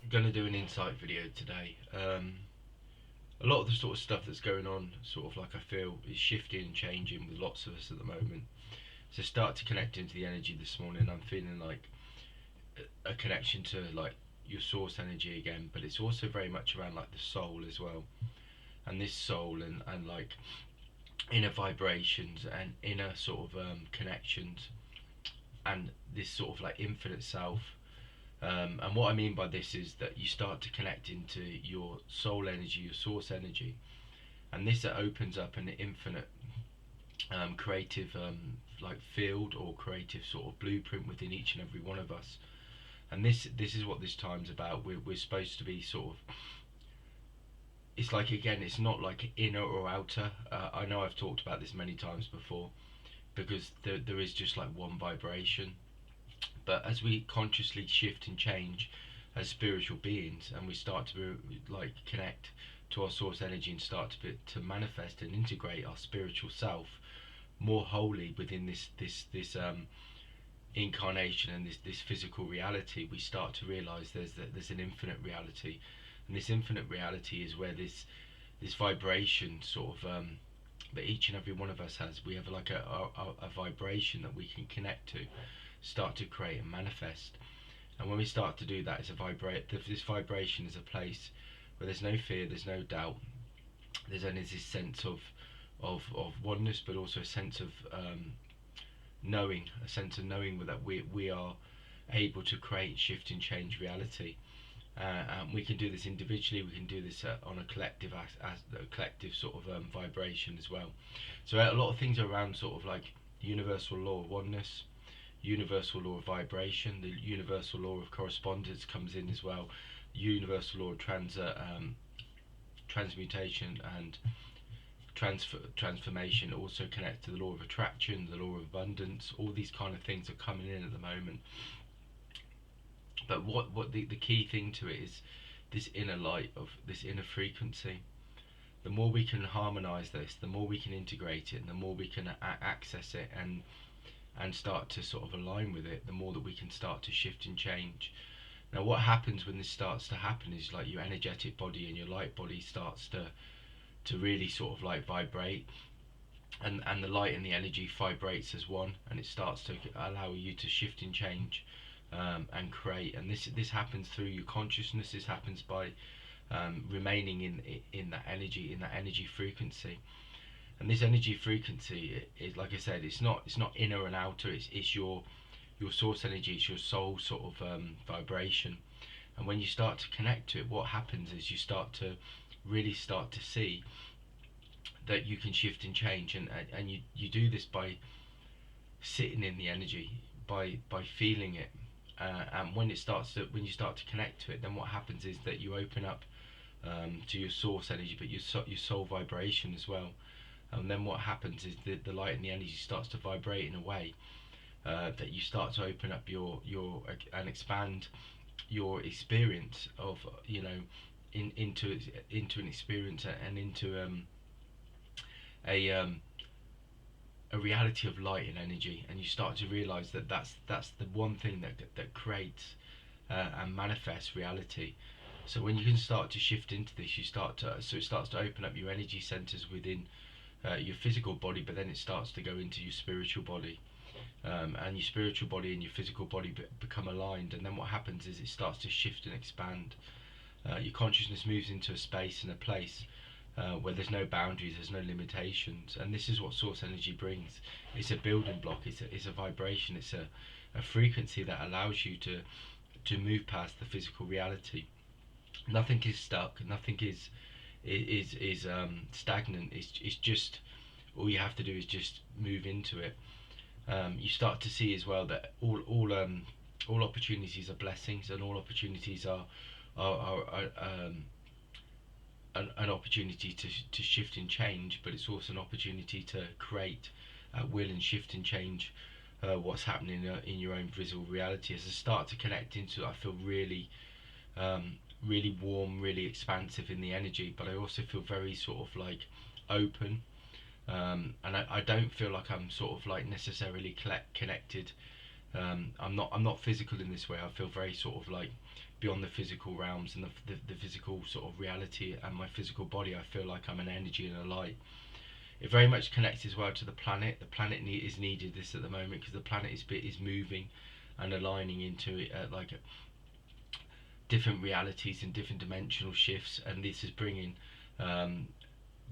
going to do an insight video today. A lot of the sort of stuff that's going on, sort of like I feel, is shifting and changing with lots of us at the moment. So start to connect into the energy this morning. I'm feeling like a connection to like your source energy again, but it's also very much around like the soul as well. And this soul and like inner vibrations and inner sort of connections and this sort of like infinite self. And what I mean by this is that you start to connect into your soul energy, your source energy, and this opens up an infinite creative like field or creative sort of blueprint within each and every one of us. And this is what this time's about. We're supposed to be sort of. It's like again, it's not like inner or outer. I know I've talked about this many times before because there is just like one vibration. But as we consciously shift and change as spiritual beings, and we start to like connect to our source energy and start to manifest and integrate our spiritual self more wholly within this incarnation and this physical reality, we start to realize there's an infinite reality, and this infinite reality is where this vibration sort of that each and every one of us has. We have like a vibration that we can connect to, start to create and manifest. And when we start to do that, this vibration is a place where there's no fear, there's no doubt. There's only this sense of oneness, but also a sense of knowing that we are able to create, shift, and change reality. And we can do this individually. We can do this on a collective, as a collective sort of vibration as well. So a lot of things are around sort of like the universal law of oneness, universal law of vibration, the universal law of correspondence comes in as well, universal law of transmutation and transformation also connects to the law of attraction, the law of abundance. All these kind of things are coming in at the moment. But what the key thing to it is this inner light of this inner frequency. The more we can harmonize this, the more we can integrate it, and the more we can access it and start to sort of align with it, the more that we can start to shift and change. Now what happens when this starts to happen is like your energetic body and your light body starts to really sort of like vibrate, and the light and the energy vibrates as one, and it starts to allow you to shift and change and create. And this happens through your consciousness. This happens by remaining in that energy frequency. And this energy frequency is, like I said, it's not inner and outer. It's your source energy. It's your soul sort of vibration. And when you start to connect to it, what happens is you really start to see that you can shift and change, and you do this by sitting in the energy, by feeling it. And when you start to connect to it, then what happens is that you open up to your source energy, but your soul vibration as well. And then what happens is the light and the energy starts to vibrate in a way that you start to open up your and expand your experience of into an experience and into a a reality of light and energy. And you start to realize that that's the one thing that creates and manifests reality. So when you can start to shift into this, it starts to open up your energy centers within your physical body, but then it starts to go into your spiritual body, and your spiritual body and your physical body become aligned. And then what happens is it starts to shift and expand. Your consciousness moves into a space and a place where there's no boundaries, there's no limitations. And this is what source energy brings. It's a building block, it's a vibration, it's a frequency that allows you to move past the physical reality. Nothing is stuck, nothing is stagnant. It's just, all you have to do is just move into it. You start to see as well that all opportunities are blessings, and all opportunities are an opportunity to shift and change, but it's also an opportunity to create at will and shift and change what's happening in your own visual reality. As I start to connect into it, I feel really warm, really expansive in the energy, but I also feel very sort of like open. And I don't feel like I'm sort of like necessarily connected. I'm not physical in this way. I feel very sort of like beyond the physical realms and the physical sort of reality and my physical body. I feel like I'm an energy and a light. It very much connects as well to the planet. The planet is needed this at the moment because the planet is moving and aligning into it, different realities and different dimensional shifts, and this is bringing um,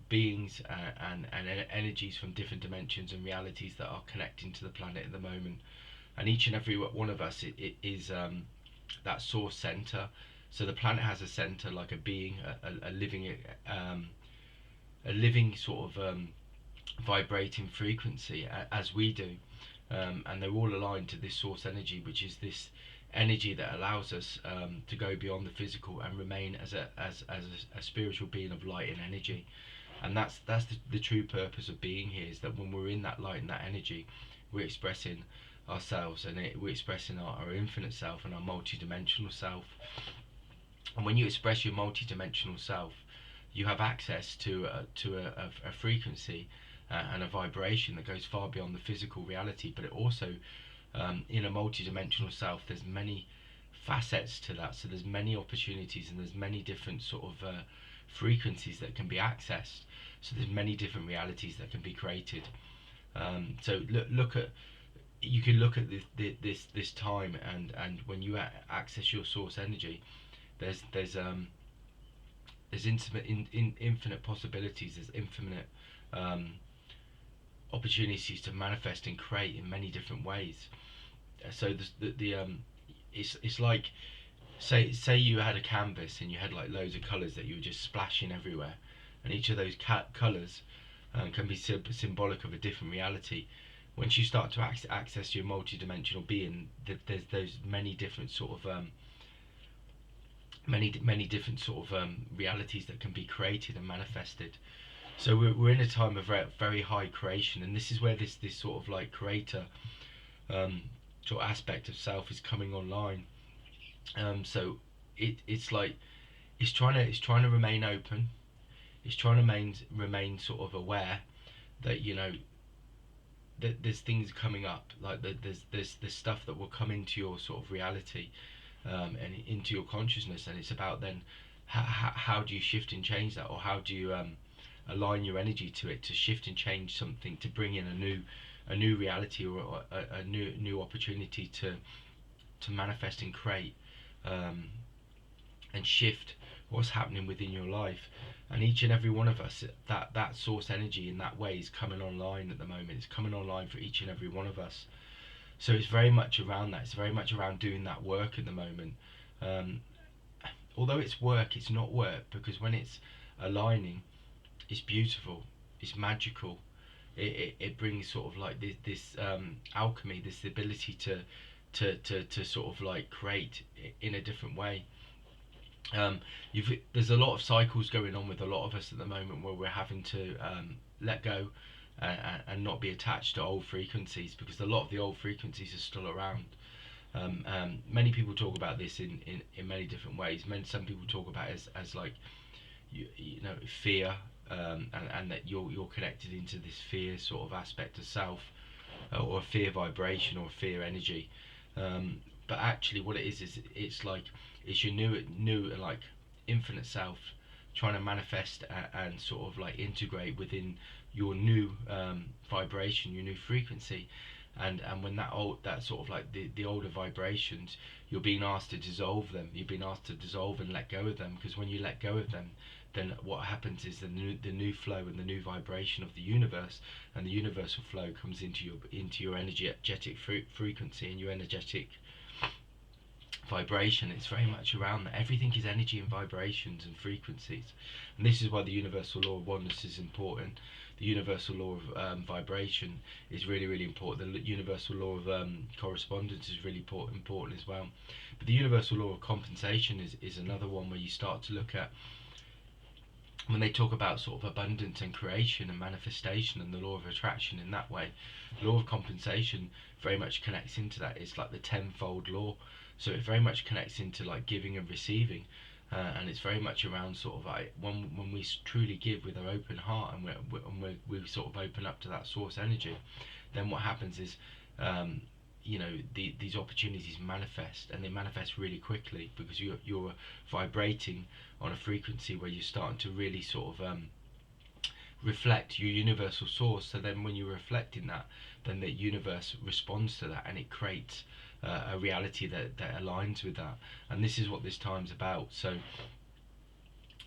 beings and energies from different dimensions and realities that are connecting to the planet at the moment. And each and every one of us, it is that source center. So the planet has a center, like a being, um, a living sort of vibrating frequency, as we do, and they're all aligned to this source energy, which is this energy that allows us to go beyond the physical and remain as a spiritual being of light and energy. And that's the true purpose of being here, is that when we're in that light and that energy, we're expressing ourselves, and we're expressing our infinite self and our multi-dimensional self. And when you express your multi-dimensional self, you have access to a frequency and a vibration that goes far beyond the physical reality. But it also, in a multi-dimensional self, there's many facets to that. So there's many opportunities and there's many different sort of frequencies that can be accessed. So there's many different realities that can be created. So look at, you can look at this time, and when you access your source energy, there's infinite possibilities. There's infinite opportunities to manifest and create in many different ways. So it's like, say you had a canvas and you had like loads of colours that you were just splashing everywhere, and each of those colours can be symbolic of a different reality. Once you start to access your multi-dimensional being, there's those many different sort of many different sort of realities that can be created and manifested. So we're in a time of very high creation, and this is where this sort of like creator sort of aspect of self is coming online. So it's like it's trying to remain open. It's trying to remain sort of aware that, you know, that there's things coming up, like there's stuff that will come into your sort of reality, and into your consciousness, and it's about then how do you shift and change that, or how do you align your energy to it, to shift and change something, to bring in a new reality, or a new opportunity to manifest and create, and shift what's happening within your life. And each and every one of us, that source energy in that way is coming online at the moment. It's coming online for each and every one of us. So it's very much around that. It's very much around doing that work at the moment. Although it's work, it's not work, because when it's aligning, it's beautiful, it's magical. It brings sort of like this alchemy, this ability to sort of like create in a different way. There's a lot of cycles going on with a lot of us at the moment, where we're having to let go and not be attached to old frequencies, because a lot of the old frequencies are still around. Many people talk about this in many different ways. Some people talk about it as like you know, fear, and that you're connected into this fear sort of aspect of self, or fear vibration, or fear energy. But actually what it is it's like it's your new like infinite self trying to manifest and sort of like integrate within your new vibration, your new frequency. And when that sort of like the older vibrations, you're being asked to dissolve them. You're being asked to dissolve and let go of them, because when you let go of them, then what happens is the new flow and the new vibration of the universe, and the universal flow comes into your energetic frequency and your energetic vibration. It's very much around that. Everything is energy and vibrations and frequencies, and this is why the universal law of oneness is important. The universal law of vibration is really important. The universal law of correspondence is really important as well. But the universal law of compensation is another one, where you start to look at, when they talk about sort of abundance and creation and manifestation and the law of attraction in that way, the law of compensation very much connects into that. It's like the tenfold law. So it very much connects into like giving and receiving, and it's very much around sort of like when we truly give with our open heart, and we sort of open up to that source energy, then what happens is these opportunities manifest, and they manifest really quickly because you're vibrating on a frequency where you're starting to really sort of reflect your universal source. So then when you're reflecting that, then the universe responds to that, and it creates a reality that aligns with that. And this is what this time's about. So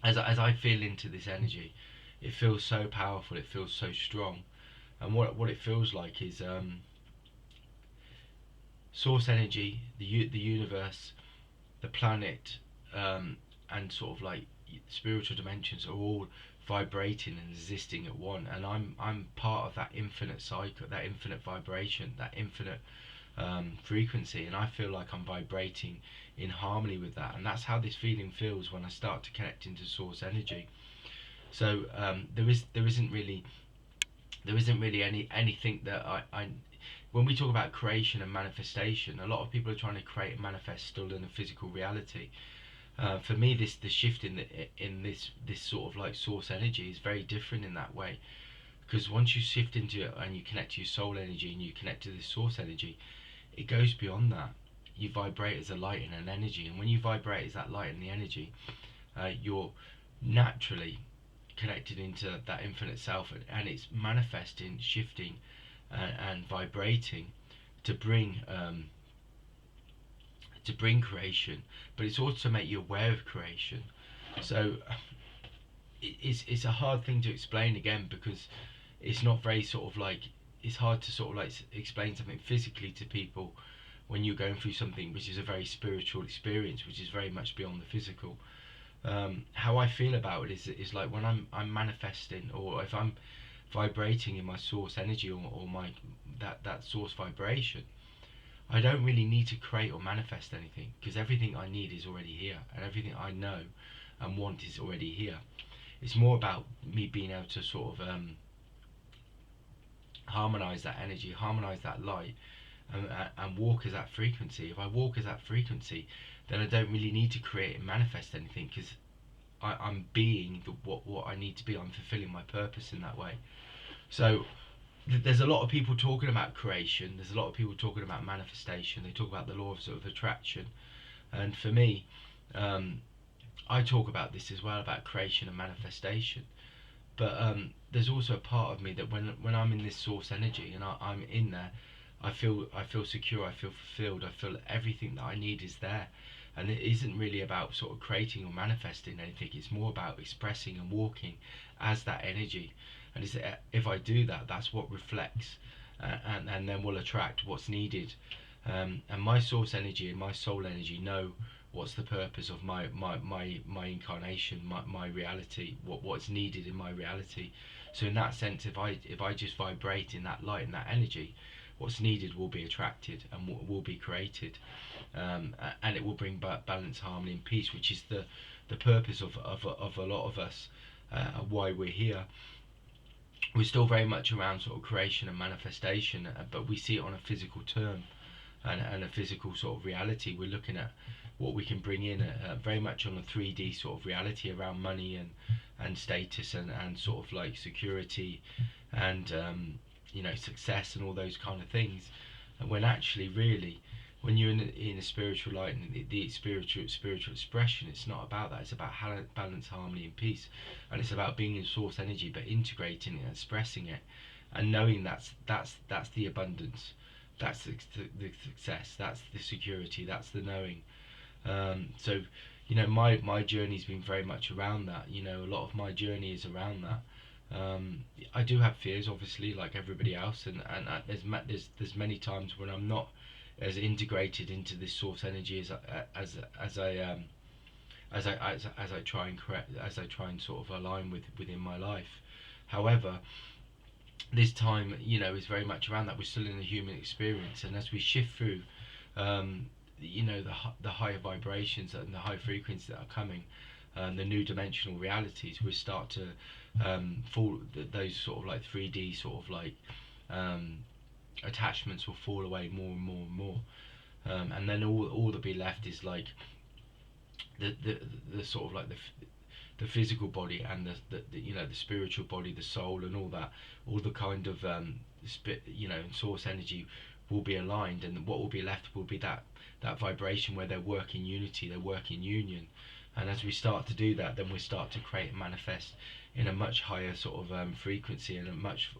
as I feel into this energy, it feels so powerful, it feels so strong. And what it feels like is source energy, the universe, the planet, and sort of like spiritual dimensions are all vibrating and existing at one. And I'm part of that infinite cycle, that infinite vibration, that infinite frequency, and I feel like I'm vibrating in harmony with that. And that's how this feeling feels when I start to connect into source energy. So there isn't really anything that I when we talk about creation and manifestation, a lot of people are trying to create and manifest still in a physical reality. For me, the shift in this sort of like source energy is very different in that way, because once you shift into it and you connect to your soul energy and you connect to this source energy, it goes beyond that. You vibrate as a light and an energy, and when you vibrate as that light and the energy, you're naturally connected into that infinite self, and it's manifesting, shifting, and vibrating to bring creation, but it's also to make you aware of creation. So it's a hard thing to explain again, because it's not very sort of like, it's hard to sort of like explain something physically to people when you're going through something which is a very spiritual experience, which is very much beyond the physical. How I feel about it is like when I'm manifesting, or if I'm vibrating in my source energy, or my that source vibration, I don't really need to create or manifest anything, because everything I need is already here, and everything I know and want is already here. It's more about me being able to sort of harmonize that energy, harmonize that light, and walk as that frequency. If I walk as that frequency, then I don't really need to create and manifest anything, because I'm being what I need to be. I'm fulfilling my purpose in that way. So there's a lot of people talking about creation. There's a lot of people talking about manifestation. They talk about the law of sort of attraction, and for me, I talk about this as well, about creation and manifestation. But there's also a part of me that when I'm in this source energy and I'm in there, I feel secure. I feel fulfilled. I feel everything that I need is there. And it isn't really about sort of creating or manifesting anything. It's more about expressing and walking as that energy. And if I do that, that's what reflects, and then will attract what's needed. And my source energy and my soul energy know what's the purpose of my incarnation, my reality, what's needed in my reality. So in that sense, if I just vibrate in that light and that energy, what's needed will be attracted and will be created, and it will bring balance, harmony, and peace, which is the purpose of a lot of us, why we're here. We're still very much around sort of creation and manifestation, but we see it on a physical term, and a physical sort of reality. We're looking at what we can bring in, very much on a 3D sort of reality around money and status, and sort of like security, and success and all those kind of things. And when actually, really, when you're in a spiritual light and the spiritual expression, it's not about that. It's about balance, harmony, and peace, and it's about being in source energy, but integrating it, expressing it, and knowing that's the abundance, that's the success, that's the security, that's the knowing. So my journey's been very much around that. A lot of my journey is around that. I do have fears, obviously, like everybody else, and there's many times when I'm not as integrated into this source energy as I try and sort of align within my life. However, this time, is very much around that. We're still in the human experience, and as we shift through, the higher vibrations and the high frequencies that are coming, the new dimensional realities, we start to fall. Those sort of like 3D sort of like attachments will fall away more and more and more, and then all that'll be left is like the sort of like the physical body, and the spiritual body, the soul, and all that, all the kind of source energy will be aligned, and what will be left will be that vibration where they work in unity, they work in union. And as we start to do that, then we start to create and manifest in a much higher sort of frequency, and a much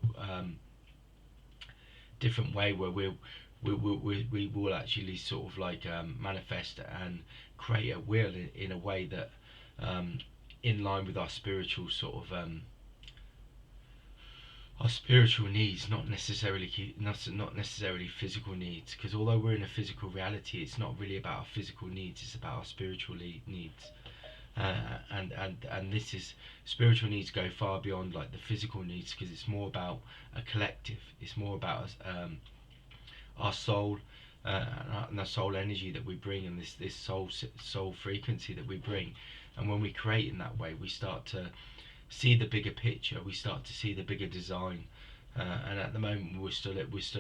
different way, where we will actually sort of like manifest and create a will in a way that in line with our spiritual sort of our spiritual needs, not necessarily physical needs. Because although we're in a physical reality, it's not really about our physical needs, it's about our spiritual needs. And this is, spiritual needs go far beyond like the physical needs, because it's more about a collective. It's more about our soul, and the soul energy that we bring, and this soul frequency that we bring. And when we create in that way, we start to see the bigger picture. We start to see the bigger design. And at the moment, we're still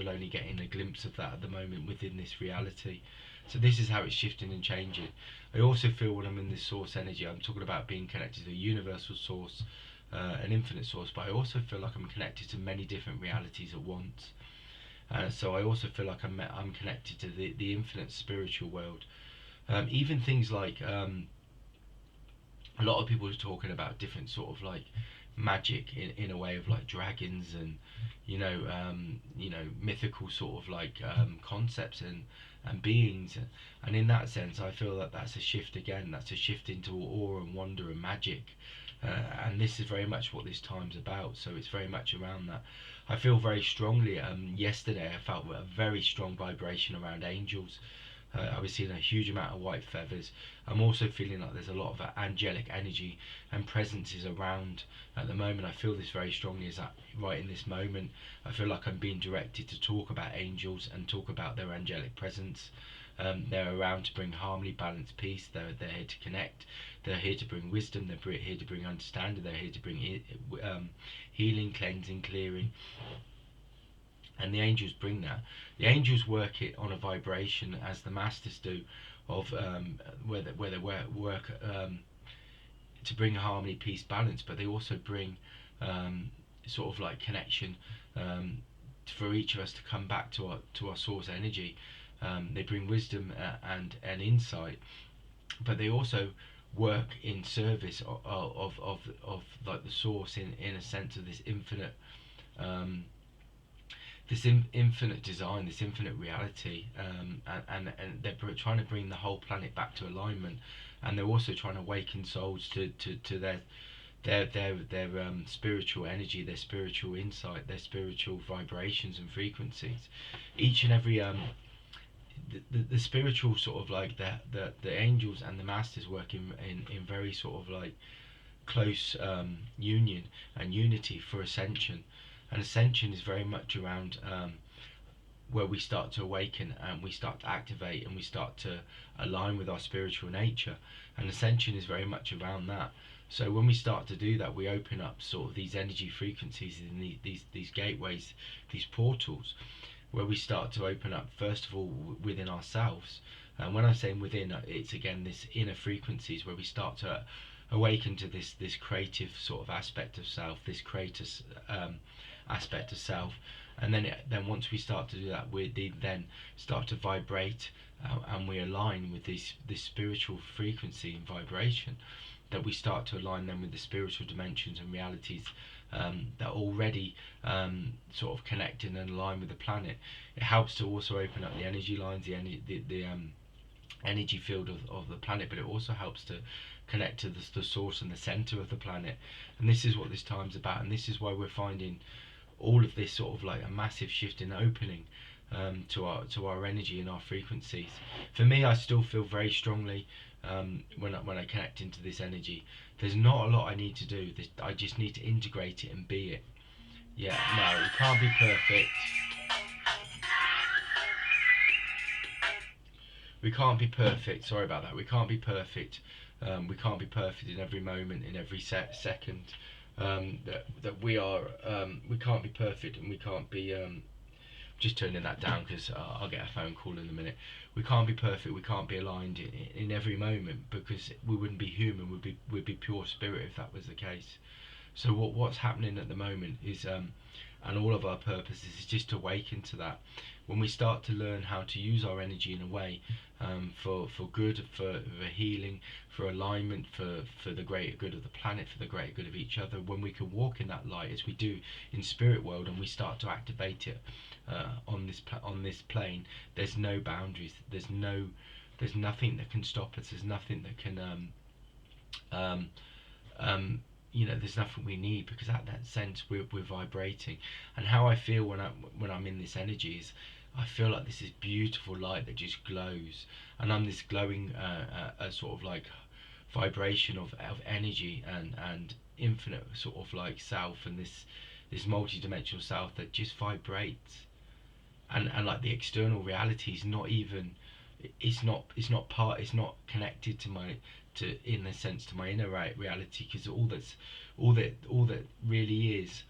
only getting a glimpse of that at the moment within this reality. So this is how it's shifting and changing. I also feel when I'm in this source energy, I'm talking about being connected to a universal source, an infinite source, but I also feel like I'm connected to many different realities at once. So I also feel like I'm connected to the infinite spiritual world. Even things like a lot of people are talking about different sort of like magic in a way of like dragons, and mythical sort of like concepts and beings. And in that sense, I feel that that's a shift again. That's a shift into awe and wonder and magic. And this is very much what this time's about. So it's very much around that. I feel very strongly. Yesterday, I felt a very strong vibration around angels. I was seeing a huge amount of white feathers. I'm also feeling like there's a lot of angelic energy and presences around at the moment. I feel this very strongly, is that right in this moment I feel like I'm being directed to talk about angels and talk about their angelic presence. They're around to bring harmony, balance, peace. They're here to connect. They're here to bring wisdom. They're here to bring understanding. They're here to bring healing, cleansing, clearing. And the angels bring that. The angels work it on a vibration, as the masters do, of where they work to bring harmony, peace, balance. But they also bring sort of like connection, for each of us to come back to our source energy. They bring wisdom and insight, but they also work in service of like the source, in a sense of this infinite infinite design, this infinite reality. And they're trying to bring the whole planet back to alignment, and they're also trying to awaken souls to their spiritual energy, their spiritual insight, their spiritual vibrations and frequencies. Each and every the spiritual sort of like the angels and the masters work in very sort of like close union and unity for ascension. And ascension is very much around where we start to awaken, and we start to activate, and we start to align with our spiritual nature. And ascension is very much around that. So when we start to do that, we open up sort of these energy frequencies in these gateways, these portals, where we start to open up, first of all, within ourselves. And when I'm saying within, it's again this inner frequencies, where we start to awaken to this creative sort of aspect of self, this creator aspect of self. And then once we start to do that, we then start to vibrate, and we align with this spiritual frequency and vibration, that we start to align them with the spiritual dimensions and realities that are already sort of connected and align with the planet. It helps to also open up the energy lines, the energy field of the planet, but it also helps to connect to the source and the center of the planet. And this is what this time's about, and this is why we're finding all of this sort of like a massive shift in opening to our energy and our frequencies. For me, I still feel very strongly when I connect into this energy. There's not a lot I need to do. I just need to integrate it and be it. Yeah, no, it can't be perfect. We can't be perfect. Sorry about that. We can't be perfect. We can't be perfect in every moment, in every second. That we are. We can't be perfect, and we can't be. Just turning that down because I'll get a phone call in a minute. We can't be perfect. We can't be aligned in every moment, because we wouldn't be human. We'd be pure spirit if that was the case. So what's happening at the moment is, and all of our purposes is just to awaken to that. When we start to learn how to use our energy in a way, for good, for healing, for alignment, for the greater good of the planet, for the greater good of each other, when we can walk in that light as we do in spirit world, and we start to activate it on this plane, there's no boundaries. There's nothing that can stop us. There's nothing that can um, there's nothing we need, because at that sense we're vibrating. And how I feel when I'm in this energy is, I feel like this is beautiful light that just glows, and I'm this glowing a sort of like vibration of energy and infinite sort of like self, and this multi-dimensional self that just vibrates. And like the external reality is not even, it's not connected to my, to in a sense, to my inner reality, because all that really is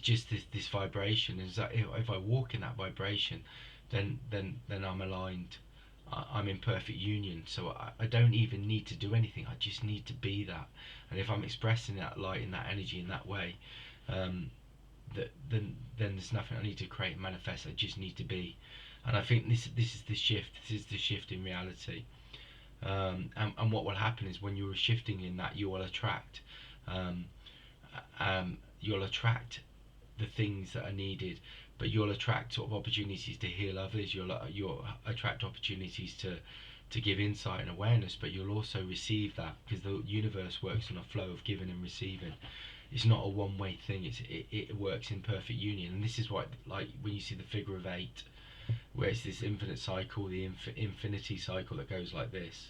just this vibration. Is that if I walk in that vibration, then I'm aligned. I'm in perfect union, so I don't even need to do anything. I just need to be that. And if I'm expressing that light and that energy in that way, um, then there's nothing I need to create and manifest. I just need to be. And I think this is the shift. This is the shift in reality. And what will happen is, when you're shifting in that, you will attract, um, you'll attract the things that are needed, but you'll attract sort of opportunities to heal others. You'll attract opportunities to give insight and awareness, but you'll also receive that, because the universe works on a flow of giving and receiving. It's not a one-way thing. It works in perfect union. And this is why, like, when you see the figure of 8, where it's this infinite cycle, the infinity cycle that goes like this.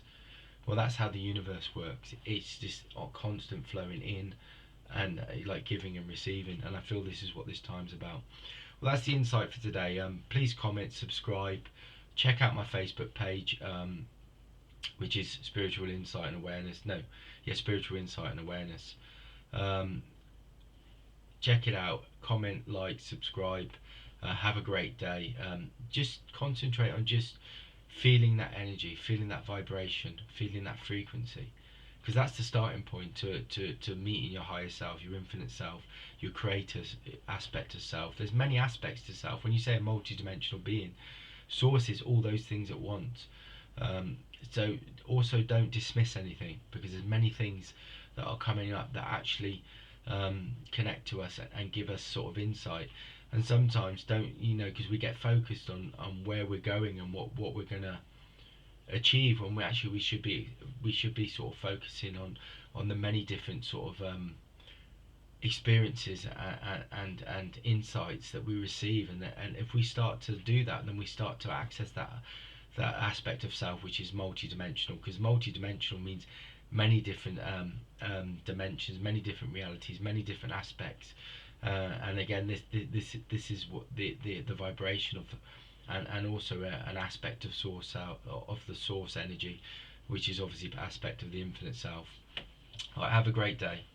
Well, that's how the universe works. It's just a constant flowing in, and like giving and receiving. And I feel this is what this time's about. Well, that's the insight for today. Please comment, subscribe, check out my Facebook page, which is Spiritual Insight and Awareness. No, yeah, Spiritual Insight and Awareness. Check it out. Comment, like, subscribe. Have a great day. Just concentrate on just feeling that energy, feeling that vibration, feeling that frequency, because that's the starting point to meeting your higher self, your infinite self, your creator's aspect of self. There's many aspects to self. When you say a multi-dimensional being, source is all those things at once. So also don't dismiss anything, because there's many things that are coming up that actually connect to us and give us sort of insight. And sometimes don't, because we get focused on where we're going and what we're gonna achieve, when we should be sort of focusing on the many different sort of experiences and insights that we receive. And if we start to do that, then we start to access that aspect of self which is multi-dimensional, because multi-dimensional means many different dimensions, many different realities, many different aspects. And again, this is what the vibration of, and also an aspect of source out of the source energy, which is obviously an aspect of the infinite self. All right, have a great day.